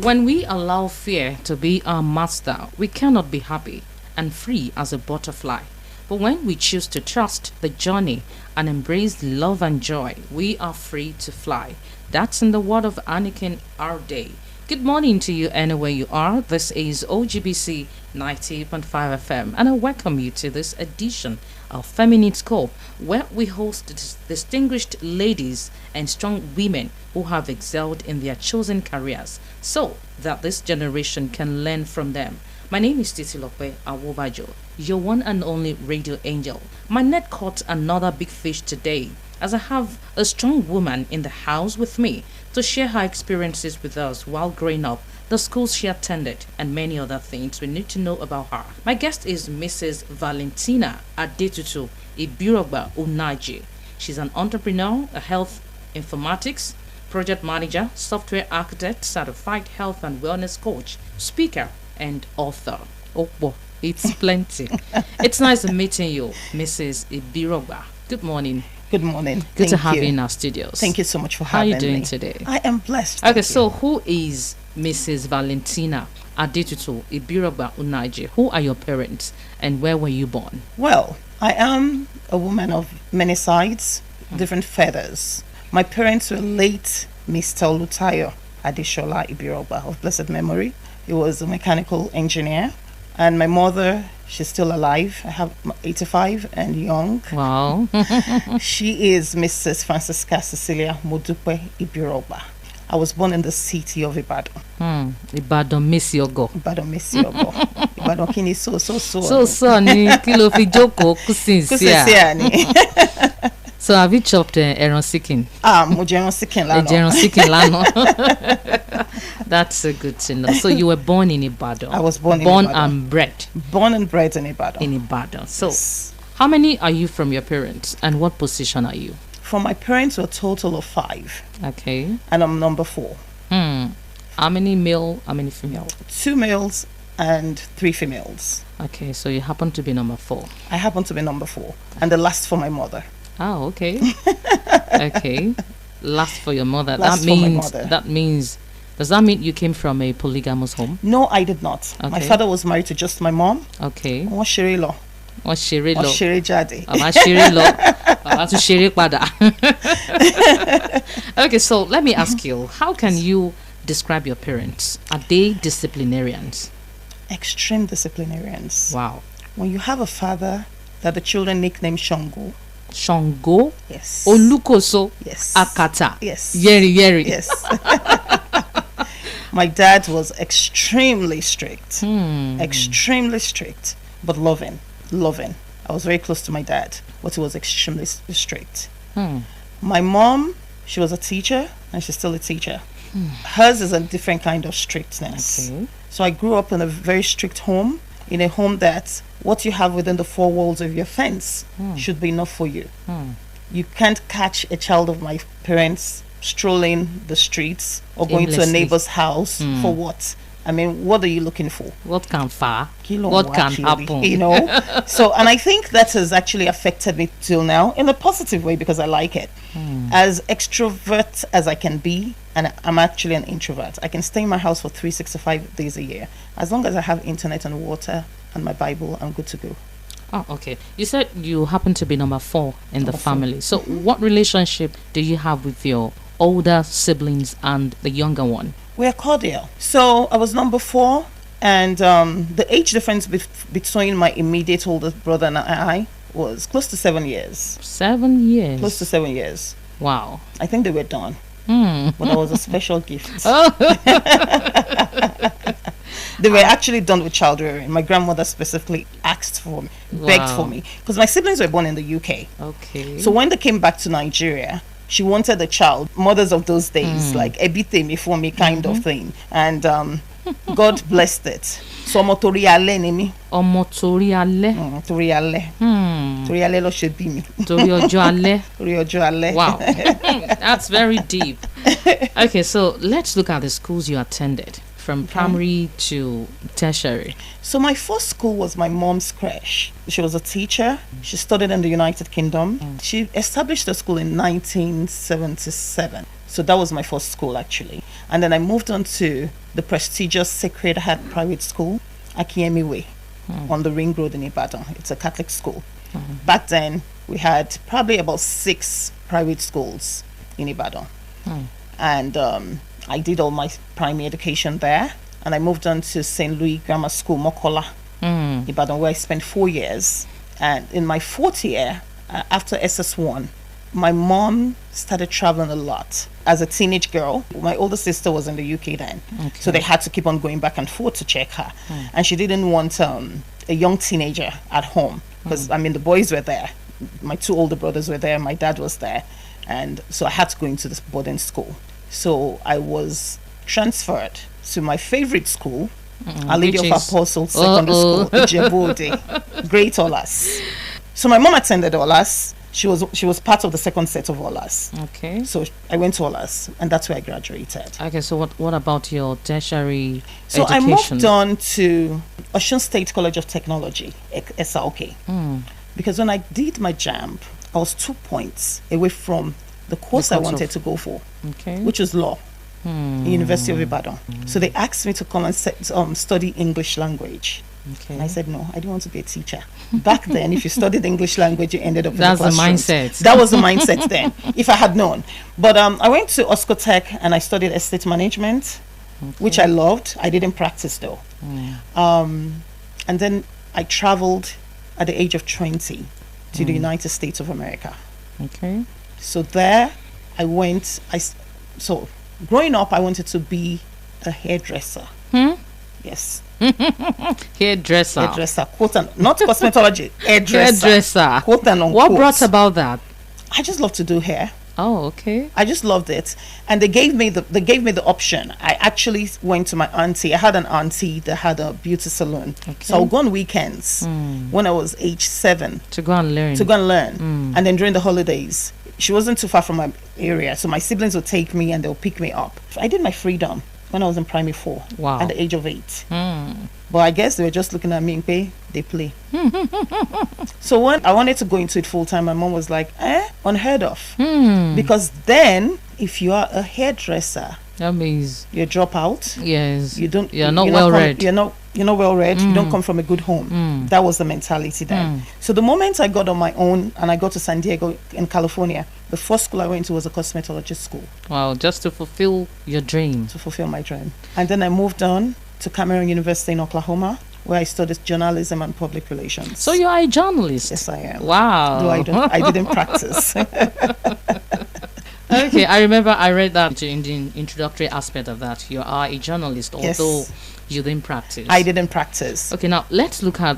When we allow fear to be our master, we cannot be happy and free as a butterfly. But when we choose to trust the journey and embrace love and joy, we are free to fly. That's in the word of Anakin our day. Good morning to you anywhere you are. This is OGBC 90.5 FM, and I welcome you to this edition of Feminine Scope, where we host distinguished ladies and strong women who have excelled in their chosen careers so that this generation can learn from them. My name is Titilope Awobajo, your one and only radio angel. My net caught another big fish today, as I have a strong woman in the house with me to share her experiences with us while growing up, the schools she attended, and many other things we need to know about her. My guest is Mrs. Valentina Ibirogba-Unaji. She's an entrepreneur, a health informatics project manager, software architect, certified health and wellness coach, speaker, and author. Oh, boy, it's plenty. It's nice meeting you, Mrs. Ibirogba. Good morning. Good morning. Good to have you in our studios. Thank you so much for having me. How are you doing today? I am blessed. Okay, so who is Mrs. Valentina Ibirogba-Unaji? Who are your parents and where were you born? Well, I am a woman of many sides, different feathers. My parents were late Mr. Olutayo Adeshola Ibirogba of blessed memory. He was a mechanical engineer. And my mother, she's still alive. I have 85 and young. Wow. She is Mrs. Francisca Cecilia Modupe Ibirogba. I was born in the city of Ibadan. Ibadan Misiogo. Ibadan Misiogo. Ibadan kini so. So ni kilo fi joko kusinsia ni. So have you chopped Eron Sikin? Mo Eron Sikin lano. Eron Sikin lano. That's a good to know. So you were born in Ibadan. I was born in Ibadan. And bred. Born and bred in Ibadan. In Ibadan. So how many are you from your parents and what position are you? From my parents, we're a total of 5. Okay. And I'm number 4. How many male, how many female? 2 males and 3 females. Okay, so you happen to be number 4. I happen to be number 4. And the last for my mother. Oh, okay. Okay. Last for your mother. Last for my mother. That means, does that mean you came from a polygamous home? No, I did not. Okay. My father was married to just my mom. Okay. Wọ́n ṣeré lọ. Wọ́n ṣeré lọ. Wọ́n ṣeré jáde. Bàbá ṣeré lọ. Bàbá tún ṣeré padà. Okay, so let me ask you, how can you describe your parents? Are they disciplinarians? Extreme disciplinarians. Wow. When you have a father that the children nickname Shango. Shango? Yes. Olukoso? Yes. Akata? Yes. Yeri? Yes. My dad was extremely strict. Extremely strict, but loving. I was very close to my dad, but he was extremely strict. My mom, she was a teacher, and she's still a teacher. Hers is a different kind of strictness. Okay. So I grew up in a very strict home, in a home that what you have within the 4 walls of your fence should be enough for you. You can't catch a child of my parents strolling the streets or going to a neighbor's house for what? I mean, what are you looking for? What can What can happen? You know? So, and I think that has actually affected me till now in a positive way because I like it. As extrovert as I can be, and I'm actually an introvert, I can stay in my house for 365 days a year. As long as I have internet and water and my Bible, I'm good to go. Oh, okay. You said you happen to be number 4 in the family. So what relationship do you have with your older siblings and the younger one? We're cordial. So I was number 4, and the age difference between my immediate older brother and I was close to 7 years. 7 years? Close to 7 years. Wow. I think they were done. But that was a special gift. They were actually done with child rearing. My grandmother specifically asked for me, begged for me, because my siblings were born in the UK. Okay. So when they came back to Nigeria, she wanted a child. Mothers of those days, like ebite me for me kind of thing. And God blessed it. So Motoriale nimi. Motoriale. Toriale. Toriale lo ṣe bí mi. Torí ọjọ́ alẹ́. Torí ọjọ́ alẹ́. Wow. That's very deep. Okay, so let's look at the schools you attended. From primary to tertiary. So my first school was my mom's creche. She was a teacher. She studied in the United Kingdom. She established the school in 1977. So that was my first school, actually. And then I moved on to the prestigious Sacred Heart Private School, Akinyemi Way, on the Ring Road in Ibadan. It's a Catholic school. Back then, we had probably about 6 private schools in Ibadan. And I did all my primary education there. And I moved on to St. Louis Grammar School, Mokola, Ibadan, where I spent 4 years. And in my 4th year, after SS1, my mom started traveling a lot. As a teenage girl, my older sister was in the UK then. So they had to keep on going back and forth to check her. And she didn't want a young teenager at home. Because, I mean, the boys were there. My 2 older brothers were there. My dad was there. And so I had to go into this boarding school. So I was transferred to my favorite school, Our Lady of Apostles Secondary School, Ijebode, Great Olas. So my mom attended Olas. She was part of the second set of Olas. Okay. So I went to Olas, and that's where I graduated. Okay, so what about your tertiary So education? I moved on to Osun State College of Technology, SRK. Because when I did my JAMB, I was 2 points away from the course I wanted to go for, which was law. University of Ibadan. So they asked me to come and study English language. And I said, no, I don't want to be a teacher. Back then, if you studied English language, you ended up in the classroom. That's the mindset. That was the mindset then, if I had known. But I went to Oscotech and I studied estate management, which I loved. I didn't practice though. And then I traveled at the age of 20 to the United States of America. Okay. So there I went. So growing up, I wanted to be a hairdresser. Yes. Hairdresser. Quote and not cosmetology. Hairdresser. Quote and unquote. What brought about that? I just love to do hair. Oh, okay. I just loved it, and they gave me the option. I actually went to my auntie. I had an auntie that had a beauty salon, so I would go on weekends when I was age 7 to go and learn. And then during the holidays, she wasn't too far from my area, so my siblings would take me and they'll pick me up. I did my freedom when I was in primary 4. Wow. At the age of 8. But I guess they were just looking at me and they play. So when I wanted to go into it full time, my mom was like, unheard of. Because then, if you are a hairdresser, that means you drop out. Yes. You're not well read. You're not well read. You don't come from a good home. That was the mentality then. So the moment I got on my own and I got to San Diego in California, the first school I went to was a cosmetology school. Wow, just to fulfill your dream. To fulfill my dream. And then I moved on to Cameron University in Oklahoma, where I studied journalism and public relations. So you are a journalist? Yes, I am. Wow. Though I didn't practice. Okay, I remember I read that in the introductory aspect of that. You are a journalist, although you didn't practice. I didn't practice. Okay, now let's look at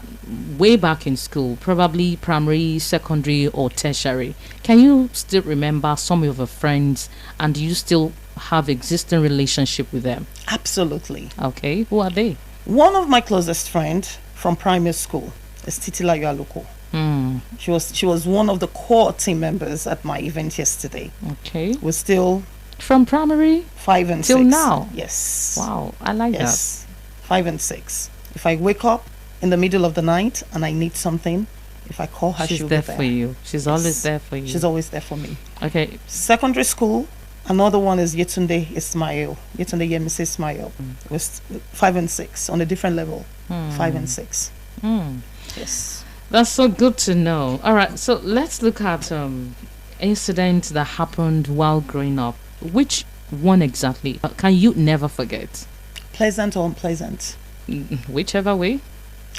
way back in school, probably primary, secondary, or tertiary. Can you still remember some of your friends, and do you still have existing relationship with them? Absolutely. Okay, who are they? One of my closest friends from primary school is Titilope Awobajo. She was one of the core team members at my event yesterday. Okay. We're still from primary 5 and 6 till now. Yes. Wow, I like that. 5 and 6. If I wake up in the middle of the night and I need something, if I call her, she'll be there for you. She's always there for you. She's always there for me. Okay. Secondary school. Another one is Yetunde Yemisi Ismail. It was 5 and 6 on a different level. 5 and 6. Yes. That's so good to know. All right, so let's look at incidents that happened while growing up. Which one exactly can you never forget? Pleasant or unpleasant? Whichever way.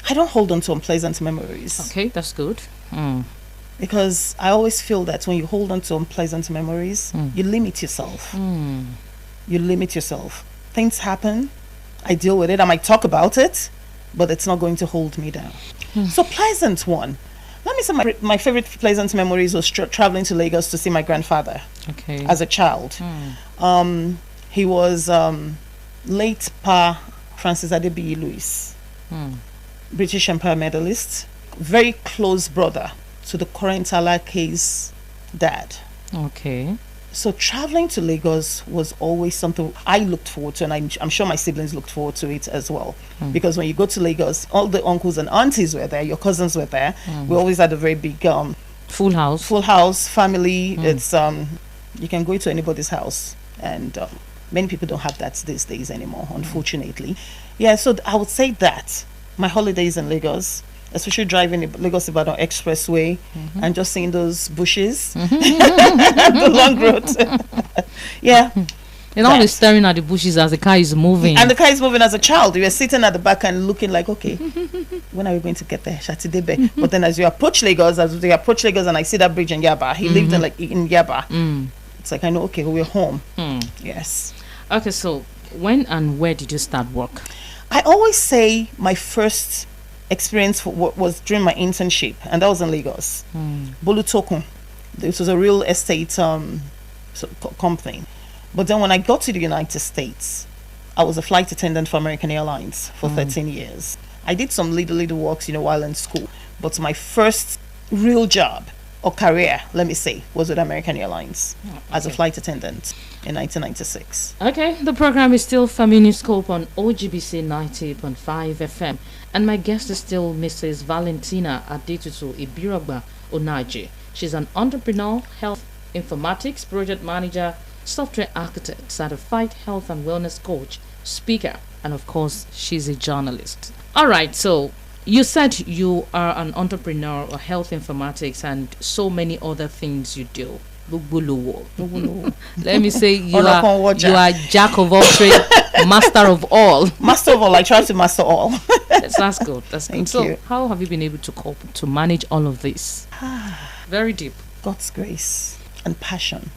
I don't hold on to unpleasant memories. Okay, that's good. Because I always feel that when you hold on to unpleasant memories, you limit yourself. You limit yourself. Things happen. I deal with it. I might talk about it, but it's not going to hold me down. So pleasant one. Let me say my favorite pleasant memories was traveling to Lagos to see my grandfather. Okay. As a child. He was late Pa Francis Adebiyi Louis. British Empire medalist. Very close brother to the current Alake's dad. Okay. So traveling to Lagos was always something I looked forward to, and I'm sure my siblings looked forward to it as well. Because when you go to Lagos, all the uncles and aunties were there, your cousins were there. We always had a very big full house family. It's you can go to anybody's house And many people don't have that these days anymore, unfortunately. Yeah, so I would say that my holidays in Lagos, especially driving the Lagos-Ibadan Expressway and just seeing those bushes, the long road. Yeah. And always staring at the bushes as the car is moving. And the car is moving as a child. You were sitting at the back and looking like, okay, when are we going to get there? Shatidebe. But then as you approach Lagos, and I see that bridge in Yaba, he lived in Yaba. It's like, I know, okay, we're home. Yes. Okay, so when and where did you start work? I always say my first experience was during my internship, and that was in Lagos. Bolutokun. This was a real estate company. But then when I got to the United States, I was a flight attendant for American Airlines for 13 years. I did some little works, while in school. But my first real job or career, let me say, was with American Airlines as a flight attendant in 1996. Okay, the program is still Feminiscope on OGBC 90.5 FM. And my guest is still Mrs. Valentina Ibirogba-Unaji. She's an entrepreneur, health informatics project manager, software architect, certified health and wellness coach, speaker, and of course, she's a journalist. All right, so you said you are an entrepreneur or health informatics and so many other things you do. Let me say you are jack of all trades, master of all. Master of all. I try to master all. That's good. That's good. Thank you. How have you been able to cope to manage all of this? Very deep. God's grace and passion.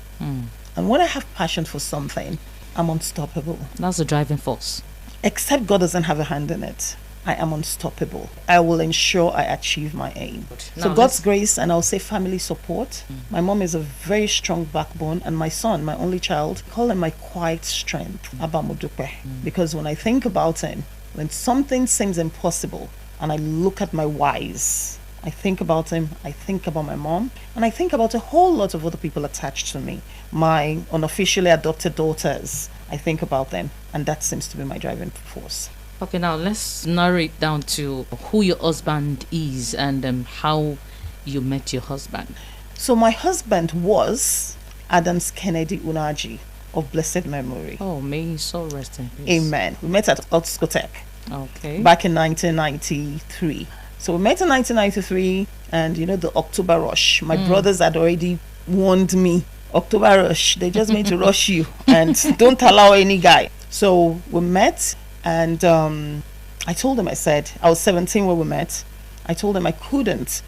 And when I have passion for something, I'm unstoppable. That's the driving force. Except God doesn't have a hand in it. I am unstoppable. I will ensure I achieve my aim. So God's grace, and I'll say family support. My mom is a very strong backbone, and my son, my only child, call him my quiet strength, Abamudupe. Because when I think about him, when something seems impossible, and I look at my whys, I think about him, I think about my mom, and I think about a whole lot of other people attached to me. My unofficially adopted daughters, I think about them, and that seems to be my driving force. Okay, now let's narrow it down to who your husband is and how you met your husband. So my husband was Adams Kennedy Unaji of blessed memory. Oh, may his soul rest in peace. Amen. We met at Otscotec. Okay. Back in 1993. So we met in 1993, and the October rush. My brothers had already warned me. October rush, they just meant to rush you and don't allow any guy. So we met, and I told him, I said, I was 17 when we met. I told him I couldn't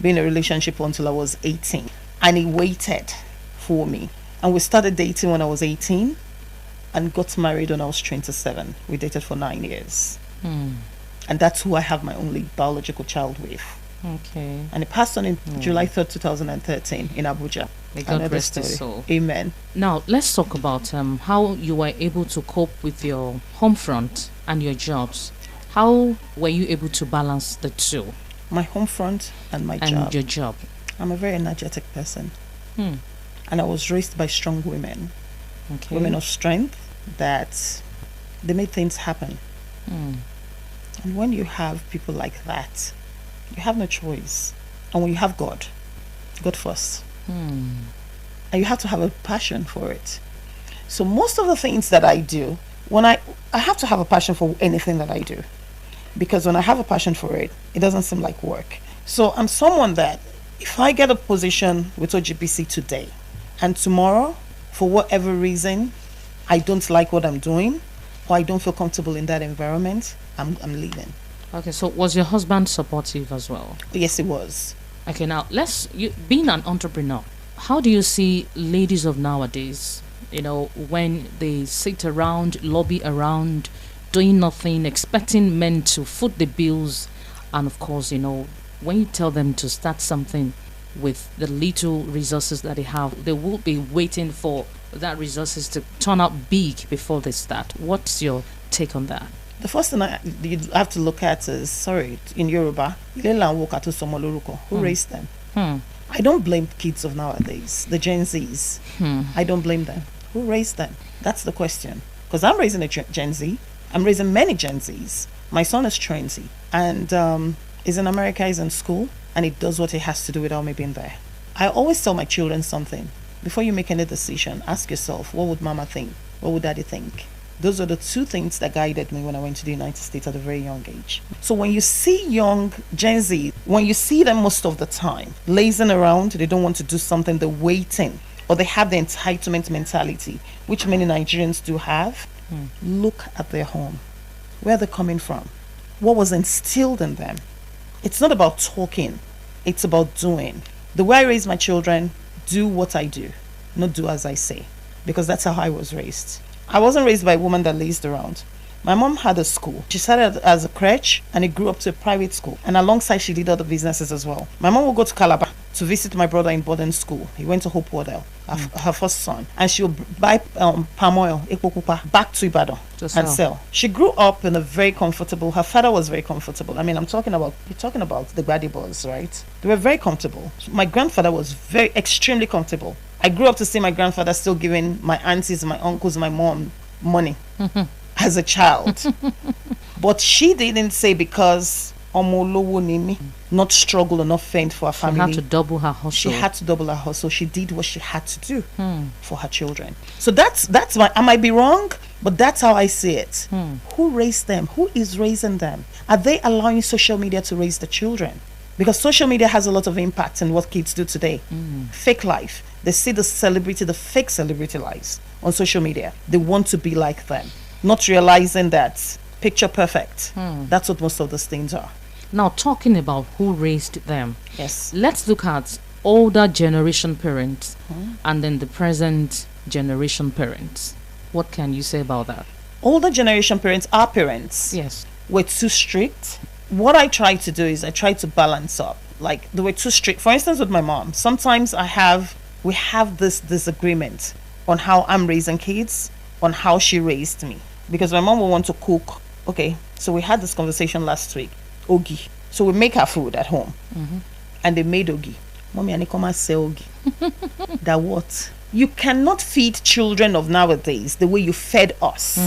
be in a relationship until I was 18. And he waited for me. And we started dating when I was 18 and got married when I was 27. We dated for 9 years. And that's who I have my only biological child with. Okay. And he passed on in July 3rd, 2013 in Abuja. May God rest his soul. Amen. Now, let's talk about how you were able to cope with your home front and your jobs. How were you able to balance the two? My home front and my job. And your job. I'm a very energetic person. And I was raised by strong women. Okay. Women of strength that they made things happen. And when you have people like that, you have no choice. And when you have God first. And you have to have a passion for it. So most of the things that I do, when I have to have a passion for anything that I do. Because when I have a passion for it, it doesn't seem like work. So I'm someone that if I get a position with OGBC today, and tomorrow, for whatever reason, I don't like what I'm doing, or I don't feel comfortable in that environment, I'm leaving. Okay, so was your husband supportive as well? Yes, it was. Okay, now being an entrepreneur, how do you see ladies of nowadays, when they sit around, lobby around, doing nothing, expecting men to foot the bills, and of course, when you tell them to start something with the little resources that they have, they will be waiting for that resources to turn out big before they start. What's your take on that? The first thing you have to look at is, in Yoruba, who raised them? I don't blame kids of nowadays, the Gen Zs. I don't blame them. Who raised them? That's the question. Because I'm raising a Gen Z. I'm raising many Gen Zs. My son is 20 and is in America, he's in school, and he does what he has to do without me being there. I always tell my children something. before you make any decision, ask yourself, what would mama think? What would daddy think? Those are the two things that guided me when I went to the United States at a very young age. So when you see young Gen Z, when you see them most of the time, lazing around, they don't want to do something, they're waiting, or they have the entitlement mentality, which many Nigerians do have, look at their home. Where they're coming from. What was instilled in them. It's not about talking, it's about doing. The way I raise my children, do what I do, not do as I say, because that's how I was raised. I wasn't raised by a woman that lazed around. My mom had a school. She started as a crèche and it grew up to a private school. And alongside, she did other businesses as well. My mom would go to Calabar to visit my brother in boarding school. He went to Hope Wardell, her first son. And she would buy palm oil, ekpokupa, back to Ibadan and sell. She grew up in a very comfortable, her father was very comfortable. I mean, you're talking about the Gbadi boys, right? They were very comfortable. My grandfather was extremely comfortable. I grew up to see my grandfather still giving my aunties, my uncles, my mom money as a child. But she didn't say because not struggle or not fend for her family. She had to double her hustle. She did what she had to do for her children. So that's I might be wrong, but that's how I see it. Who raised them? Who is raising them? Are they allowing social media to raise the children? Because social media has a lot of impact in what kids do today. Fake life. They see the fake celebrity lives on social media. They want to be like them, not realizing that picture perfect. That's what most of those things are. Now, talking about who raised them, yes, let's look at older generation parents and then the present generation parents. What can you say about that? Older generation parents, our parents, yes, were too strict. What I try to do is I try to balance up. Like, they were too strict. For instance, with my mom, sometimes we have this disagreement on how I'm raising kids, on how she raised me. Because my mom will want to cook. Okay, so we had this conversation last week. Ogi. So we make our food at home. And they made ogi. Mommy, I come and say ogi. That what? You cannot feed children of nowadays the way you fed us.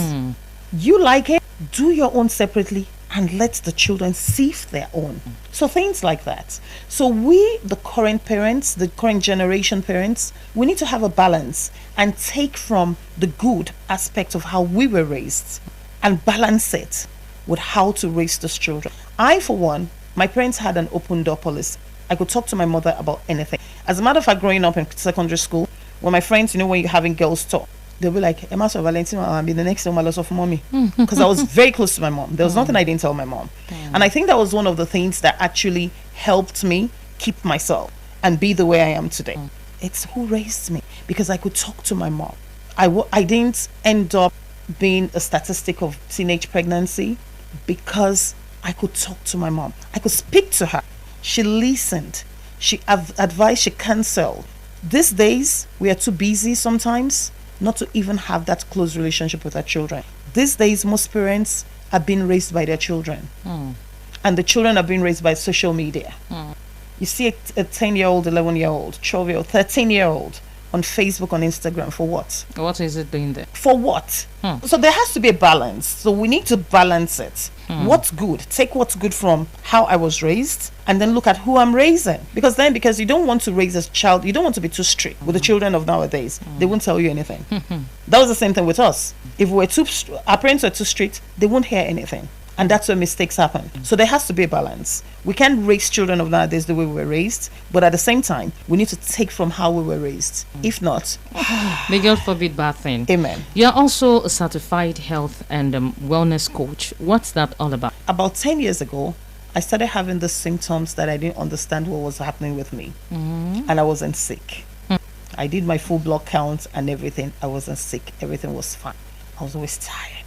You like it? Do your own separately and let the children sieve their own. So things like that. So we, the current parents, the current generation parents, we need to have a balance and take from the good aspect of how we were raised and balance it with how to raise those children. I, for one, my parents had an open door policy. I could talk to my mother about anything. As a matter of fact, growing up in secondary school, when my friends, when you're having girls talk, they'll be like, Emma, so Valentina, I'll be the next one, lots of mommy. Because I was very close to my mom. There was nothing I didn't tell my mom. And I think that was one of the things that actually helped me keep myself and be the way I am today. It's who raised me, because I could talk to my mom. I didn't end up being a statistic of teenage pregnancy because I could talk to my mom. I could speak to her. She listened. She advised, she counseled. These days, we are too busy sometimes not to even have that close relationship with our children. These days, most parents are being raised by their children. And the children are being raised by social media. You see a 10-year-old, 11-year-old, 12-year-old, 13-year-old on Facebook, on Instagram. For what? What is it doing there? For what? So there has to be a balance. So we need to balance it. What's good? Take what's good from how I was raised and then look at who I'm raising. Because you don't want to raise a child, you don't want to be too strict with the children of nowadays. They won't tell you anything. That was the same thing with us. If our parents were too strict, they won't hear anything. And that's where mistakes happen. So there has to be a balance. We can't raise children of nowadays the way we were raised, but at the same time, we need to take from how we were raised. If not, may God forbid bad thing. Amen. You're also a certified health and wellness coach. What's that all about? About 10 years ago, I started having the symptoms that I didn't understand what was happening with me. And I wasn't sick. I did my full blood count and everything. I wasn't sick. Everything was fine. I was always tired.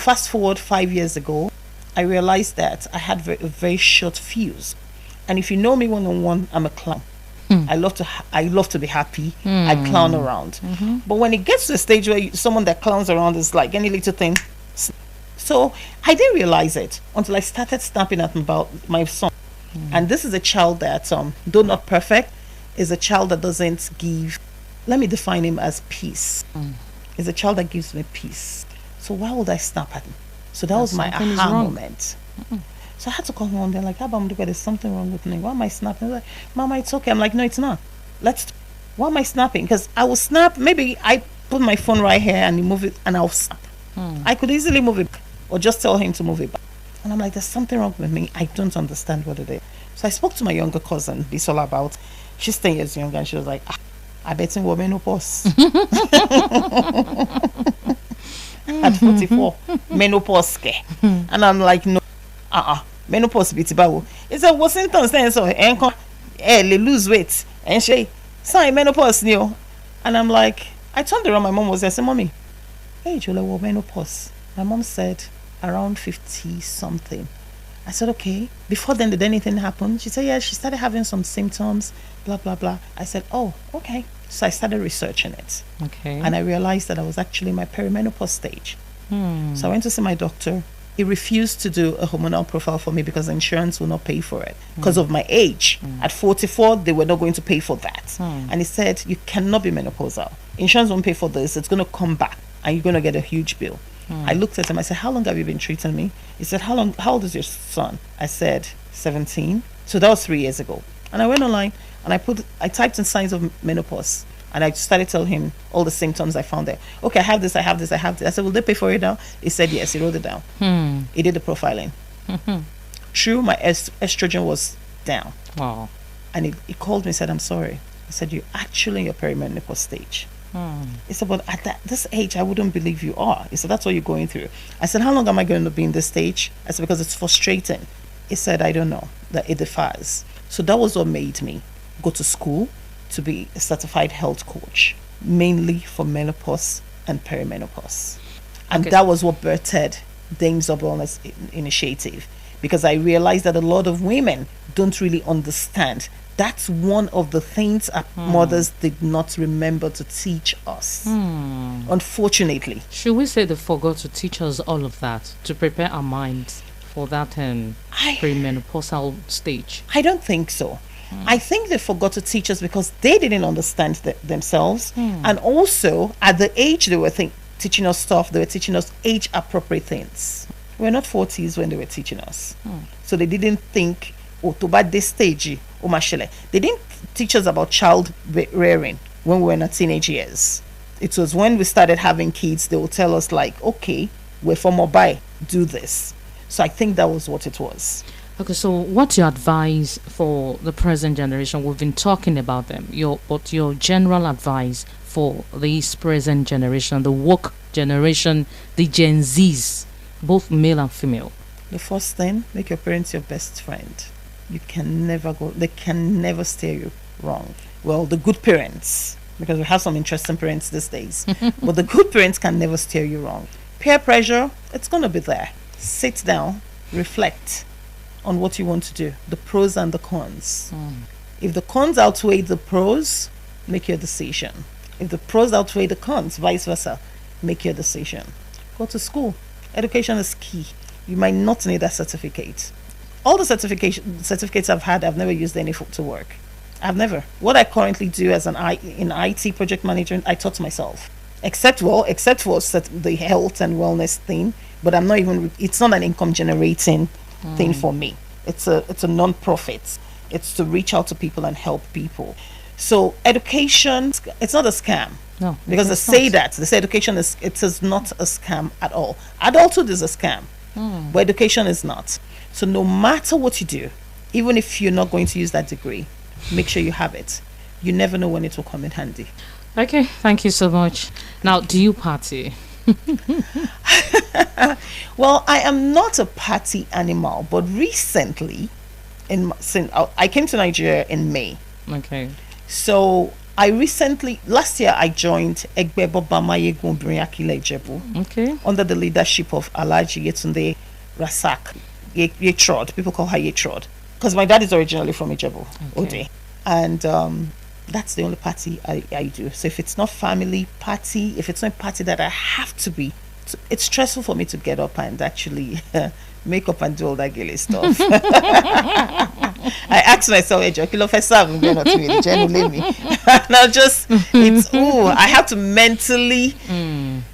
Fast forward 5 years ago, I realized that I had a very short fuse. And if you know me one-on-one, I'm a clown. I love to be happy. I clown around. But when it gets to a stage where someone that clowns around is like any little thing. So I didn't realize it until I started snapping at my son. And this is a child that, though not perfect, is a child that doesn't give, let me define him as peace. Is a child that gives me peace. So why would I snap at him? So that was my aha moment. So I had to call him one day, like, there's something wrong with me. Why am I snapping? Like, Mama, it's okay. I'm like, no, it's not. Why am I snapping? Because I will snap. Maybe I put my phone right here and you move it and I'll snap. I could easily move it or just tell him to move it back. And I'm like, there's something wrong with me. I don't understand what it is. So I spoke to my younger cousin, Bisola, about, she's 10 years younger, and she was like, I bet in women menopause. At 44, menopause. And I'm like, no, menopause bitibawo. It's a Washington saying so, they lose weight. And she, sorry, menopause, new. And I'm like, I turned around, my mom was there, I said, Mommy, hey, Jola, what menopause? My mom said, around 50 something. I said, okay. Before then, did anything happen? She said, yeah, she started having some symptoms, blah, blah, blah. I said, oh, okay. So I started researching it. Okay. And I realized that I was actually in my perimenopause stage. So I went to see my doctor. He refused to do a hormonal profile for me because insurance will not pay for it because of my age. At 44, they were not going to pay for that. And he said, you cannot be menopausal. Insurance won't pay for this. It's going to come back and you're going to get a huge bill. I looked at him. I said, how long have you been treating me? He said, how old is your son? I said, 17. So that was 3 years ago. And I went online and I typed in signs of menopause. And I started telling him all the symptoms I found there. Okay, I have this. I said, will they pay for it now? He said, yes. He wrote it down. He did the profiling. True, my estrogen was down. Wow. And he called me and said, I'm sorry. I said, you're actually in your perimenopause stage. He said, but at this age, I wouldn't believe you are. He said, that's what you're going through. I said, how long am I going to be in this stage? I said, because it's frustrating. He said, I don't know, that it differs. So that was what made me go to school to be a certified health coach, mainly for menopause and perimenopause. And that was what birthed Dames of Wellness Initiative, because I realized that a lot of women don't really understand. That's one of the things our mothers did not remember to teach us, unfortunately. Should we say they forgot to teach us all of that, to prepare our minds for that perimenopausal stage? I don't think so. I think they forgot to teach us because they didn't understand themselves. And also, at the age they were teaching us stuff, they were teaching us age-appropriate things. We're not 40s when they were teaching us. So they didn't think, to bad this stage, they didn't teach us about child rearing when we were in our teenage years. It was when we started having kids, they would tell us like, okay, we're from Mumbai, do this. So I think that was what it was. Okay, so what's your advice for the present generation? We've been talking about them. But your general advice for this present generation, the woke generation, the Gen Zs, both male and female? The first thing, make your parents your best friend. They can never steer you wrong. Well, the good parents, because we have some interesting parents these days, but the good parents can never steer you wrong. Peer pressure, it's going to be there. Sit down, reflect on what you want to do, the pros and the cons. If the cons outweigh the pros, make your decision. If the pros outweigh the cons, vice versa, make your decision. Go to school. Education is key. You might not need that certificate. All the certificates I've had, I've never used any to work. I've never. What I currently do as in IT project management, I taught myself. Except for the health and wellness thing, but it's not an income generating thing for me. It's a non-profit. It's to reach out to people and help people. So education, it's not a scam. No, because they say education is not a scam at all. Adulthood is a scam, but education is not. So no matter what you do, even if you're not going to use that degree, make sure you have it. You never know when it will come in handy. Okay, thank you so much. Now, do you party? Well, I am not a party animal, but recently, I came to Nigeria in May. Okay. So last year I joined Egbebo Bamayegun Briakile Jebu. Okay. Under the leadership of Alhaji Yetunde Rasak. Yetrod. People call her Yetrod. Because my dad is originally from Ijebu, Ode. And that's the only party I do. So if it's not family party, if it's not a party that I have to be, it's stressful for me to get up and actually make up and do all that gilly stuff. I asked myself, hey, Joe, first I'm going to me, genuinely. Now I have to mentally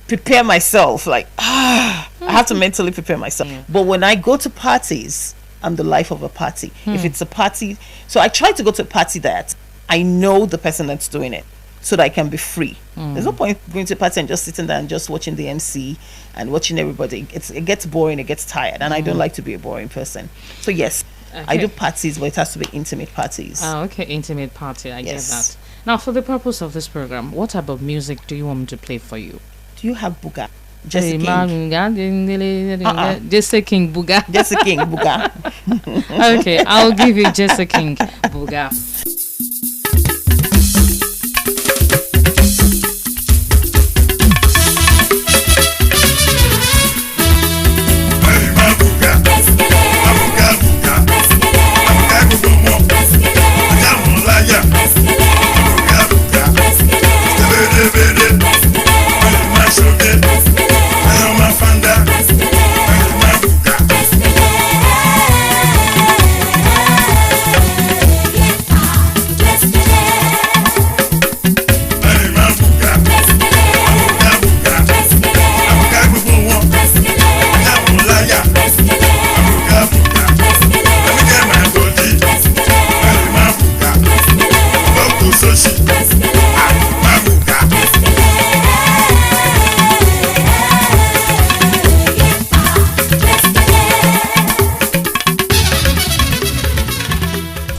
prepare myself. I have to mentally prepare myself. But when I go to parties, I'm the life of a party. If it's a party, so I try to go to a party that I know the person that's doing it, so that I can be free. There's no point going to a party and just sitting there and just watching the MC and watching everybody. It gets boring, it gets tired, and I don't like to be a boring person. So yes, I do parties, but it has to be intimate parties. Oh, okay, intimate party. I get Yes. that. Now, for the purpose of this program, what type of music do you want me to play for you? Do you have Buga? Jesse King. Jesse King Buga. Jesse King Buga. Okay, I'll give you Jesse King Buga.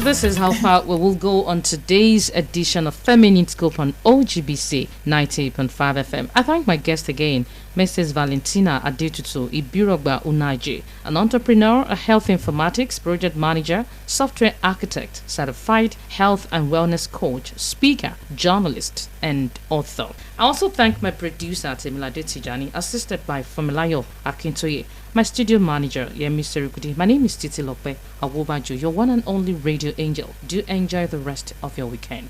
This is how far we will go on today's edition of Feminine Scope on OGBC 90.5 FM. I thank my guest again, Mrs. Valentina Ibirogba-Unaji, an entrepreneur, a health informatics project manager, software architect, certified health and wellness coach, speaker, journalist, and author. I also thank my producer, Temilade Tijani, assisted by Fumilayo Akintoye. My studio manager, Yemi Serukudi. My name is Titilope Awobajo, your one and only radio angel. Do enjoy the rest of your weekend.